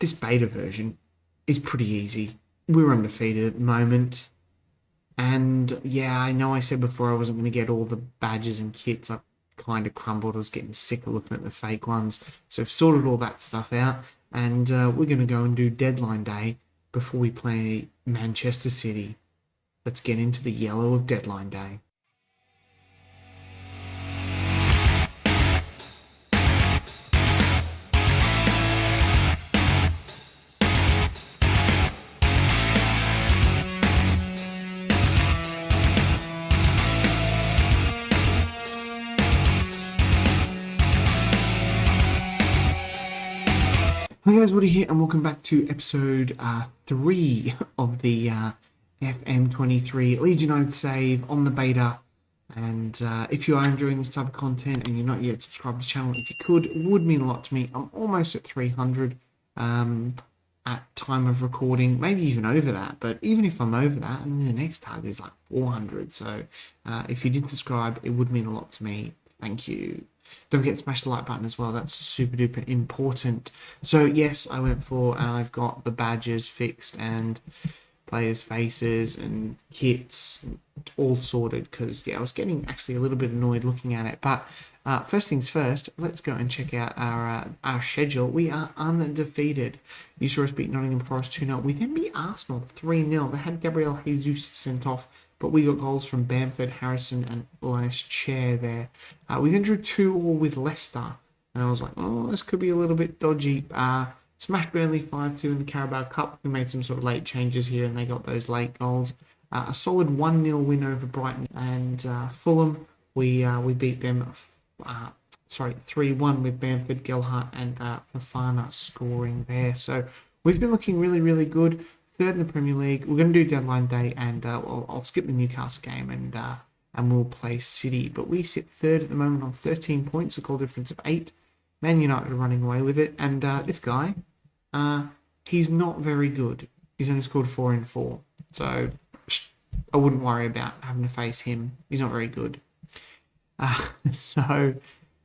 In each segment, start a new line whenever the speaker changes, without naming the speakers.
this beta version is pretty easy. We're undefeated at the moment. And yeah, I know I said before I wasn't going to get all the badges and kits. I kind of crumbled. I was getting sick of looking at the fake ones. So I've sorted all that stuff out. And we're going to go and do deadline day before we play Manchester City. Let's get into the yellow of deadline day. Hi guys, Woody here and welcome back to episode 3 of the FM23 Leeds United save on the beta. And if you are enjoying this type of content and you're not yet subscribed to the channel, if you could, it would mean a lot to me. I'm almost at 300 at time of recording, maybe even over that. But even if I'm over that, and the next target is like 400. So if you did subscribe, it would mean a lot to me. Thank you. Don't forget to smash the like button as well. That's super duper important. So yes, I went for, and I've got the badges fixed and players' faces and kits all sorted because yeah, I was getting actually a little bit annoyed looking at it. But first things first, let's go and check out our schedule. We are undefeated. You saw us beat Nottingham Forest 2-0. We then beat Arsenal 3-0. They had Gabriel Jesus sent off, but we got goals from Bamford, Harrison, and Linus Chair there. We then drew 2-2 with Leicester, and I was like, oh, this could be a little bit dodgy. Smashed Burnley 5-2 in the Carabao Cup. We made some sort of late changes here, and they got those late goals. A solid 1-0 win over Brighton and Fulham. We beat them 3-1 with Bamford, Gelhardt, and Fofana scoring there. So we've been looking really, really good. Third in the Premier League. We're going to do deadline day, and I'll skip the Newcastle game and we'll play City. But we sit third at the moment on 13 points, a goal difference of 8. Man United are running away with it, and this guy, he's not very good. He's only scored 4 in 4, so I wouldn't worry about having to face him. He's not very good. So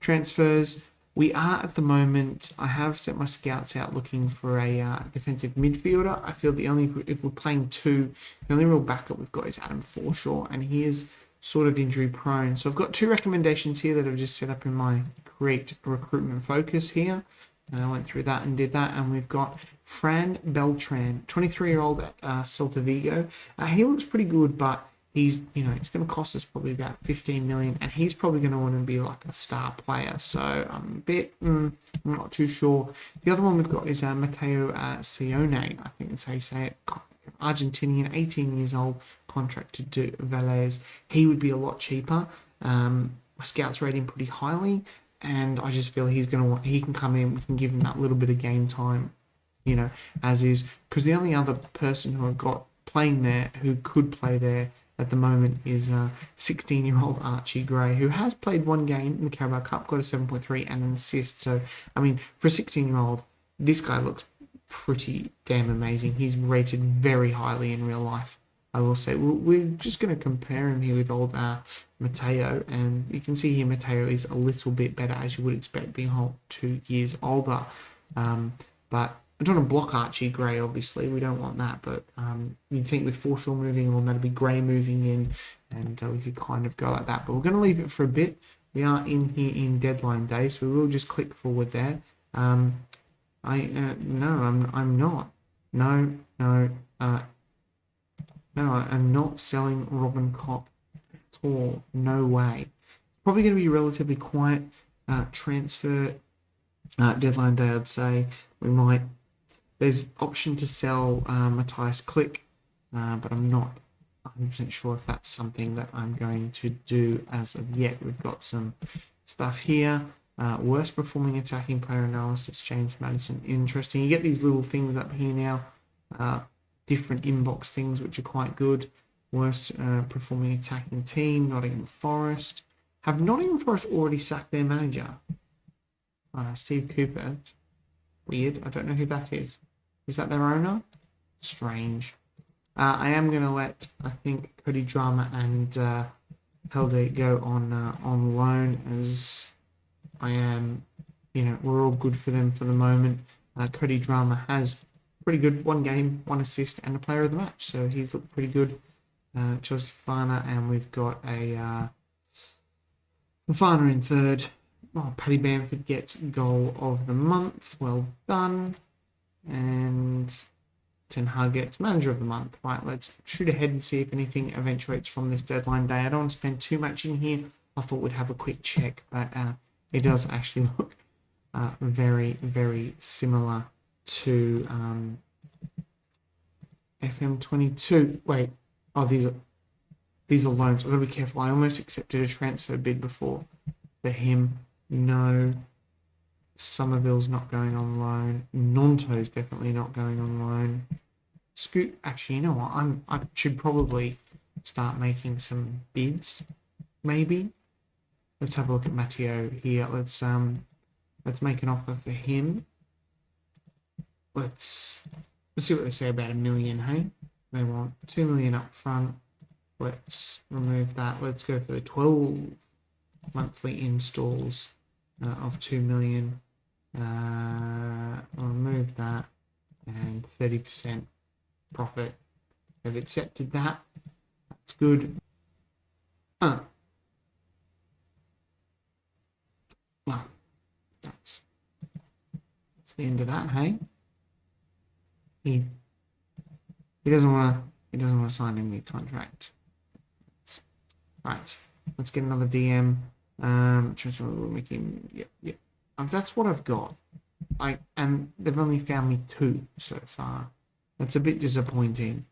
transfers. We are at the moment, I have sent my scouts out looking for a defensive midfielder. I feel if we're playing 2, the only real backup we've got is Adam Forshaw, and he is sort of injury prone. So I've got 2 recommendations here that I've just set up in my Create Recruitment Focus here. And I went through that and did that. And we've got Fran Beltran, 23-year-old at Celta Vigo. He looks pretty good, but he's going to cost us probably about 15 million, and he's probably going to want to be like a star player. So I'm a bit, I'm not too sure. The other one we've got is Matteo Sione, I think that's how you say it. Argentinian, 18 years old, contracted to Velez. He would be a lot cheaper. My scouts rate him pretty highly, and I just feel he can come in, we can give him that little bit of game time, as is. Because the only other person who I've got playing there who could play there at the moment is 16-year-old Archie Gray, who has played 1 game in the Carabao Cup, got a 7.3 and an assist. So, I mean, for a 16-year-old, this guy looks pretty damn amazing. He's rated very highly in real life, I will say. We're just going to compare him here with old Matteo, and you can see here Matteo is a little bit better, as you would expect, being 2 years older. But I don't want to block Archie Gray, obviously. We don't want that, but you'd think with Forshaw moving on, that'd be Gray moving in, and we could kind of go like that. But we're going to leave it for a bit. We are in here in deadline day, so we will just click forward there. No, I'm not. No, I'm not selling Robin Koch at all. No way. Probably going to be relatively quiet transfer deadline day, I'd say. There's option to sell Matthias Klick, but I'm not 100% sure if that's something that I'm going to do as of yet. We've got some stuff here. Worst performing attacking player analysis, James Maddison. Interesting. You get these little things up here now. Different inbox things, which are quite good. Worst performing attacking team, Nottingham Forest. Have Nottingham Forest already sacked their manager? Steve Cooper. Weird. I don't know who that is. Is that their owner? Strange. I am going to let, I think, Cody Drama and Helde go on loan, as I am, we're all good for them for the moment. Cody Drama has pretty good 1 game, 1 assist, and a player of the match. So he's looked pretty good. Chelsea Fafana, and we've got a Fafana in third. Oh, Paddy Bamford gets goal of the month. Well done. And Ten Hag gets manager of the month. Right, let's shoot ahead and see if anything eventuates from this deadline day. I don't want to spend too much in here. I thought we'd have a quick check, but it does actually look very, very similar to FM22. Wait, oh, these are loans. I've got to be careful. I almost accepted a transfer bid before for him. No. Somerville's not going on loan. Nonto's definitely not going on loan. Scoot, actually, you know what? I should probably start making some bids, maybe. Let's have a look at Matteo here. Let's make an offer for him. Let's see what they say about $1 million, hey? They want 2 million up front. Let's remove that. Let's go for the 12 monthly installs of 2 million. I'll remove that, and 30% profit. They've accepted that. That's good. Well, that's the end of that, hey? He doesn't want to sign a new contract. Right. Let's get another DM. We're making yep. That's what I've got. And they've only found me 2 so far. That's a bit disappointing.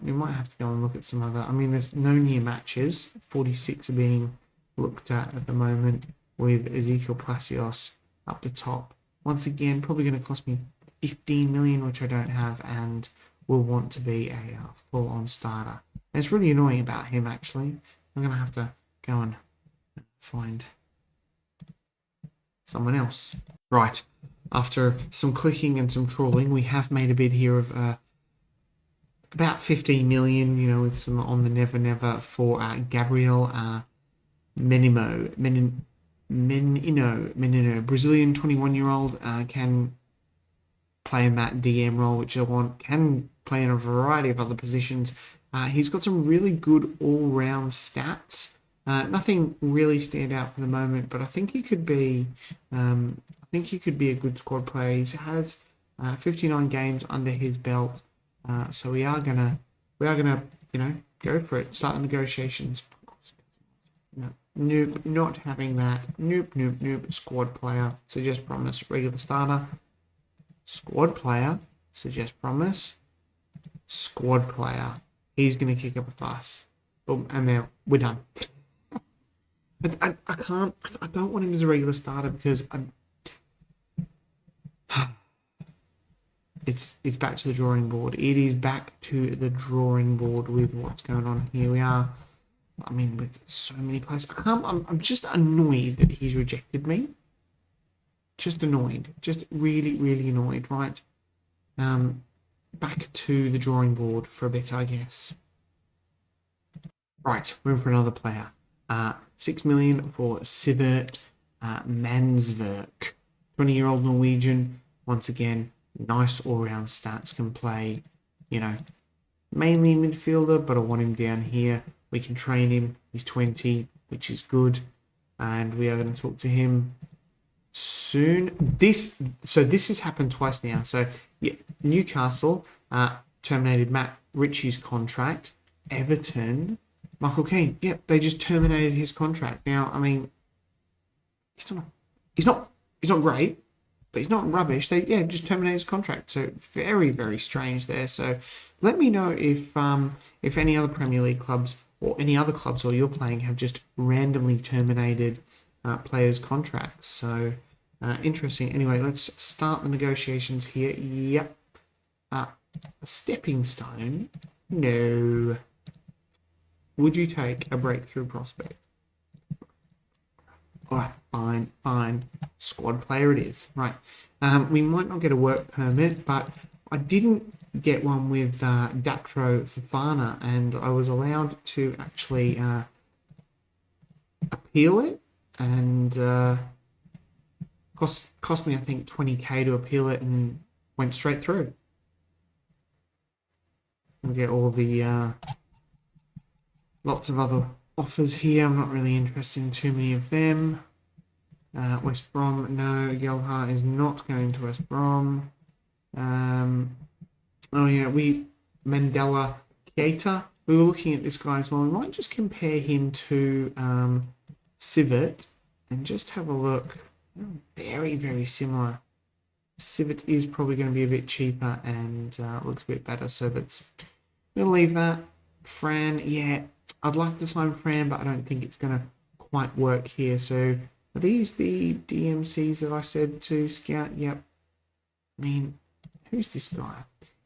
We might have to go and look at some other. I mean, there's no near matches. 46 are being looked at the moment, with Ezekiel Palacios up the top. Once again, probably going to cost me 15 million, which I don't have, and will want to be a full-on starter. And it's really annoying about him, actually. I'm going to have to go and find someone else. Right, after some clicking and some trawling, we have made a bid here of about 15 million, you know, with some on the never for Gabriel Menino, Brazilian 21-year-old, can play in that DM role, which I want, can play in a variety of other positions. He's got some really good all-round stats. Nothing really stand out for the moment, but I think he could be. A good squad player. He has 59 games under his belt, so we are gonna, go for it. Start the negotiations. No, nope, not having that. Nope. Squad player. Suggest promise. Regular starter. Squad player. Suggest promise. Squad player. He's gonna kick up a fuss. Boom, and now we're done. I can't. I don't want him as a regular starter because it's back to the drawing board. It is back to the drawing board with what's going on here. We are. I mean, with so many players, I'm just annoyed that he's rejected me. Just annoyed. Just really, really annoyed. Right. Back to the drawing board for a bit, I guess. Right, we're in for another player. 6 million for Sivert Mansverk. 20-year-old Norwegian. Once again, nice all-round stats. Can play, mainly midfielder, but I want him down here. We can train him. He's 20, which is good. And we are going to talk to him soon. This has happened twice now. So, yeah, Newcastle terminated Matt Ritchie's contract. Everton, Michael Keane, they just terminated his contract. Now, I mean, he's not great, but he's not rubbish. They just terminated his contract. So very, very strange there. So let me know if any other Premier League clubs or any other clubs or you're playing have just randomly terminated players' contracts. So interesting. Anyway, let's start the negotiations here. Yep. A stepping stone? No. Would you take a breakthrough prospect? All right, fine. Squad player it is. Right. We might not get a work permit, but I didn't get one with Datro Fafana, and I was allowed to actually appeal it, and Cost me, I think, 20k to appeal it and went straight through. We'll get all the lots of other offers here. I'm not really interested in too many of them. West Brom, no. Gelhardt is not going to West Brom. Oh yeah, Mandela Keita. We were looking at this guy as well. We might just compare him to Sivert and just have a look. Very, very similar. Sivert is probably going to be a bit cheaper and looks a bit better. So that's, we'll leave that. Fran, yeah, I'd like to sign Fran, but I don't think it's going to quite work here. So are these the DMCs that I said to scout? Yep. I mean, who's this guy?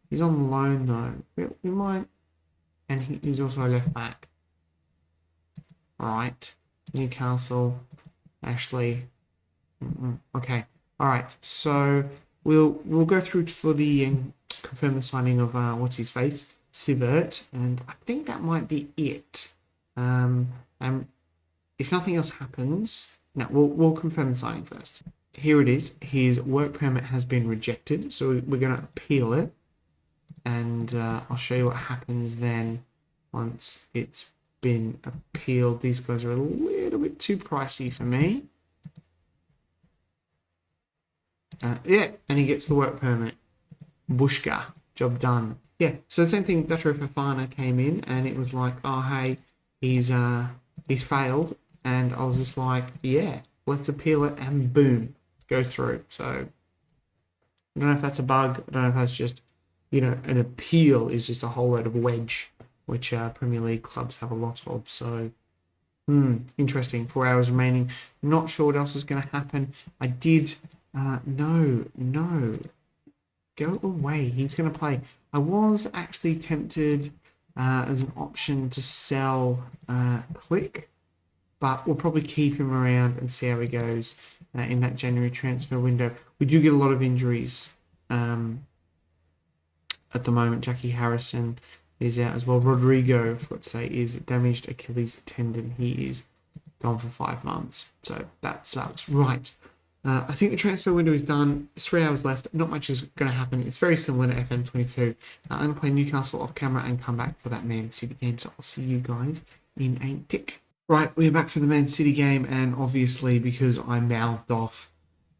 He's on loan though. We might, and he's also a left back. All right, Newcastle, Ashley. Okay, all right. So we'll go through for the confirm the signing of what's his face, Sivert, and I think that might be it. If nothing else happens, no, we'll confirm the signing first. Here it is. His work permit has been rejected, so we're going to appeal it. And I'll show you what happens then once it's been appealed. These guys are a little bit too pricey for me. Yeah, and he gets the work permit. Bushka, job done. Yeah, so the same thing, Dutro Fofana came in and it was like, oh, hey, he's failed. And I was just like, yeah, let's appeal it, and boom, goes through. So I don't know if that's a bug. I don't know if that's just, you know, an appeal is just a whole load of wedge, which Premier League clubs have a lot of. So, interesting. 4 hours remaining. Not sure what else is going to happen. I did, no. Go away. He's going to play. I was actually tempted as an option to sell Click, but we'll probably keep him around and see how he goes in that January transfer window. We do get a lot of injuries at the moment. Jackie Harrison is out as well. Rodrigo, for let's say, is damaged Achilles tendon. He is gone for 5 months. So that sucks. Right. I think the transfer window is done. 3 hours left. Not much is going to happen. It's very similar to FM23. I'm going to play Newcastle off camera and come back for that Man City game. So I'll see you guys in a tick. Right, we're back for the Man City game, and obviously because I mouthed off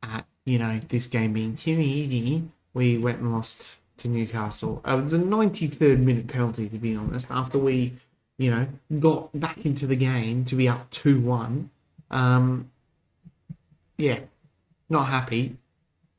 at, you know, this game being too easy, we went and lost to Newcastle. It was a 93rd minute penalty, to be honest, after we, you know, got back into the game to be up 2-1. Yeah, not happy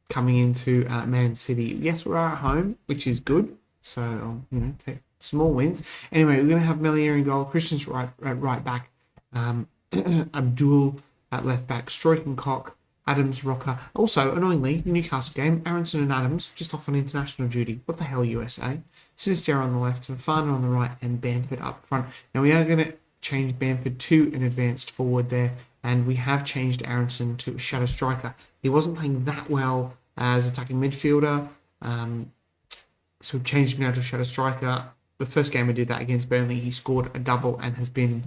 coming into Man City. Yes, we're at home, which is good. So, you know, take small wins. Anyway, we're going to have Melier in goal. Christian's right back. Abdul at left back. Stroik and Cock. Adams, Rocker. Also, annoyingly, Newcastle game, Aronson and Adams just off on international duty. What the hell, USA? Sinister on the left, Fafana on the right, and Bamford up front. Now, we are going to change Bamford to an advanced forward there, and we have changed Aronson to a shadow striker. He wasn't playing that well as attacking midfielder, so we've changed him now to a shadow striker. The first game we did that against Burnley, he scored a double and has been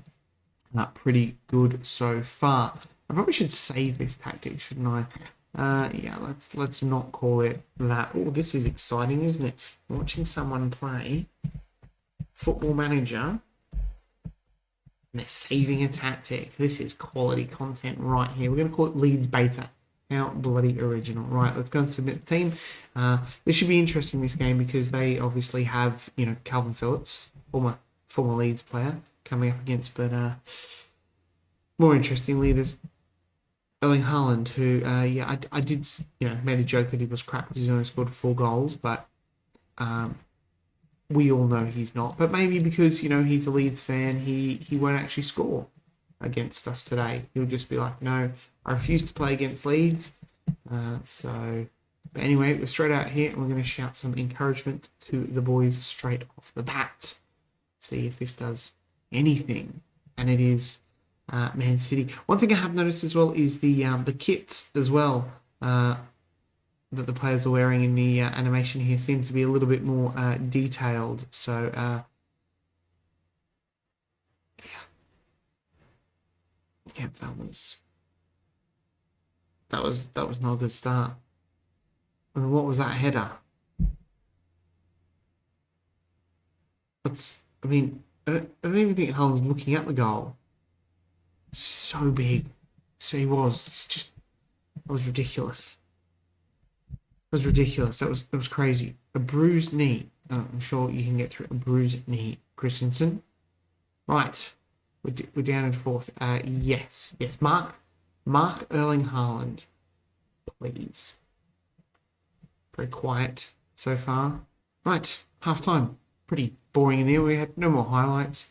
pretty good so far. I probably should save this tactic, shouldn't I? Yeah, let's not call it that. Oh, this is exciting, isn't it? Watching someone play Football Manager and they're saving a tactic. This is quality content right here. We're going to call it Leeds Beta. How bloody original. Right, let's go and submit the team. This should be interesting, this game, because they obviously have, you know, Calvin Phillips, former Leeds player, coming up against, but more interestingly, there's Erling Haaland, who, yeah, I did, you know, made a joke that he was crap because he's only scored 4 goals, but we all know he's not. But maybe because, you know, he's a Leeds fan, he won't actually score against us today. He'll just be like, no, I refuse to play against Leeds. So, but anyway, we're straight out here, and we're going to shout some encouragement to the boys straight off the bat. See if this does anything. And it is Man City. One thing I have noticed as well is the kits as well that the players are wearing in the animation here seem to be a little bit more detailed. So yeah, that was That was not a good start. And what was that header? I mean, I don't even think Haaland's looking at the goal. So big. So he was. It's just, that was ridiculous. That was ridiculous. That was crazy. A bruised knee. I'm sure you can get through a bruised knee, Christensen. Right. We're down in fourth. Yes. Mark Earling Haaland, please. Very quiet so far. Right. Half time. Pretty boring in there. We had no more highlights.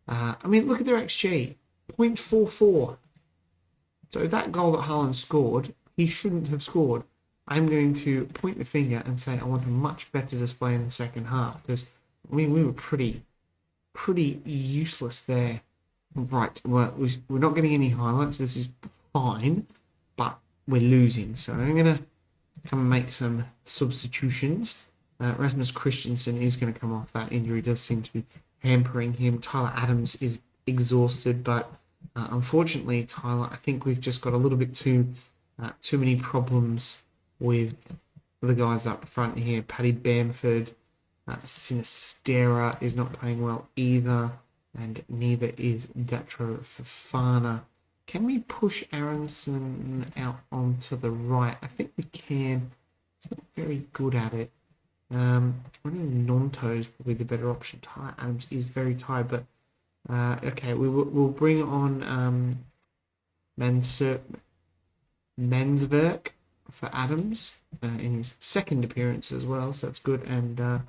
I mean, look at their XG. 0.44. So that goal that Haaland scored, he shouldn't have scored. I'm going to point the finger and say I want a much better display in the second half, because I mean we were pretty useless there. Right, well, we're not getting any highlights. This is fine, but we're losing. So I'm going to come and make some substitutions. Rasmus Christensen is going to come off. That injury does seem to be hampering him. Tyler Adams is exhausted, but unfortunately, Tyler, I think we've just got a little bit too many problems with the guys up front here. Paddy Bamford, Sinistera is not playing well either, and neither is Datro Fofana. Can we push Aronson out onto the right? I think we can. He's not very good at it. I think Nonto is probably the better option. Tyler Adams is very tired, but okay, we'll bring on Mansverk for Adams in his second appearance as well, so that's good. And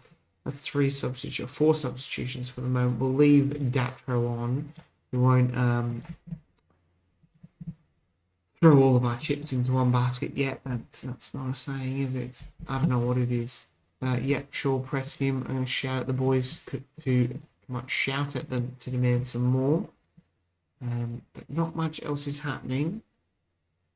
that's four substitutions for the moment. We'll leave Datro on. We won't throw all of our chips into one basket yet. That's not a saying, is it? I don't know what it is. Sure, press him. I'm going to shout at the boys to shout at them to demand some more. But not much else is happening.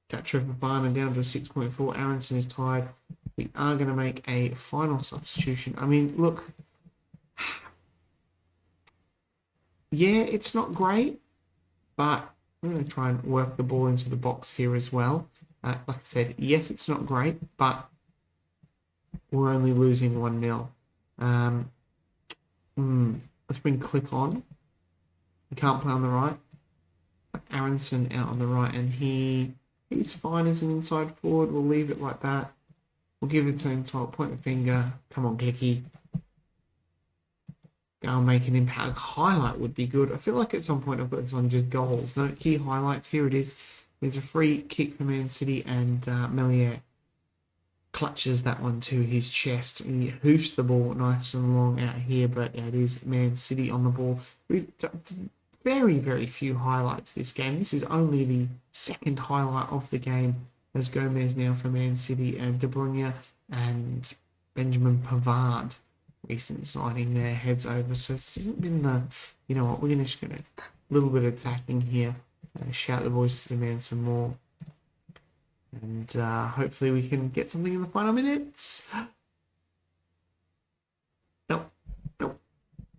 Datro Fofana down to a 6.4. Aronson is tired. We are going to make a final substitution. I mean, look. Yeah, it's not great, but I'm going to try and work the ball into the box here as well. Like I said, yes, it's not great, but we're only losing 1-0. Let's bring Click on. We can't play on the right. Aronson out on the right, and he's fine as an inside forward. We'll leave it like that. We'll give it to him. Point the finger. Come on, Clicky. Go make an impact. Highlight would be good. I feel like at some point I've got this on just goals. No, key highlights. Here it is. There's a free kick for Man City, and Melier clutches that one to his chest. He hoofs the ball nice and long out here, but it is Man City on the ball. We've very, very few highlights this game. This is only the second highlight of the game, as Gomez now for Man City, and De Bruyne and Benjamin Pavard, recent signing there, heads over. So this hasn't been the, you know what, we're just going to, a little bit of attacking here, shout the boys to demand some more. And hopefully we can get something in the final minutes. No,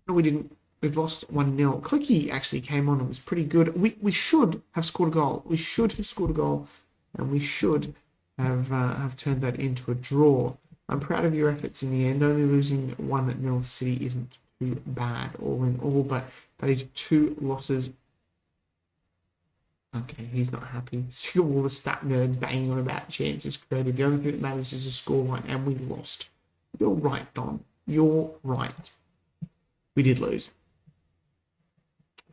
we didn't. We've lost 1-0. Clicky actually came on and was pretty good. We should have scored a goal. We should have scored a goal, and we should have turned that into a draw. I'm proud of your efforts in the end. Only losing 1-0 to City isn't too bad, all in all. But it's 2 losses. Okay, he's not happy. See all the stat nerds banging on about chances created. The only thing that matters is a scoreline, and we lost. You're right, Don. You're right. We did lose.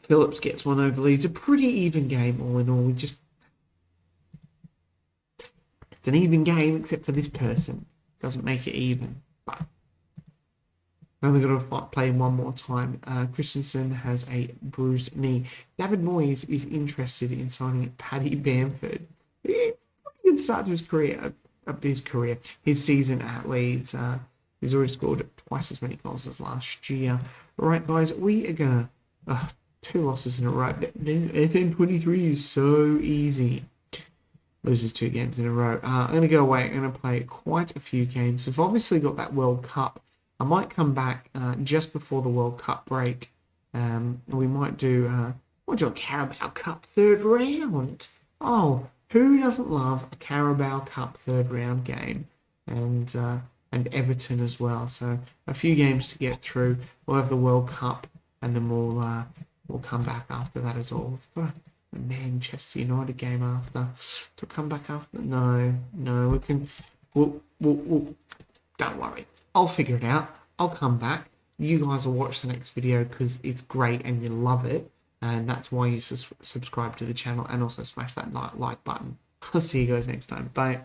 Phillips gets one over Leeds. A pretty even game, all in all. It's an even game, except for this person. Doesn't make it even. But I'm only going to play one more time. Christensen has a bruised knee. David Moyes is interested in signing Paddy Bamford. Pretty good start to his career. His season at Leeds. He's already scored twice as many goals as last year. All right, guys, we are going to... 2 losses in a row. FM23 is so easy. Loses 2 games in a row. I'm going to go away. I'm going to play quite a few games. We've obviously got that World Cup. I might come back just before the World Cup break. We might do a Carabao Cup 3rd round. Oh, Who doesn't love a Carabao Cup third round game? And Everton as well. So a few games to get through. We'll have the World Cup, and then we'll come back after that as well. We've got a Manchester United game after. To come back after? No, we can. We'll don't worry. I'll figure it out. I'll come back. You guys will watch the next video because it's great and you love it. And that's why you subscribe to the channel, and also smash that like button. I'll see you guys next time. Bye.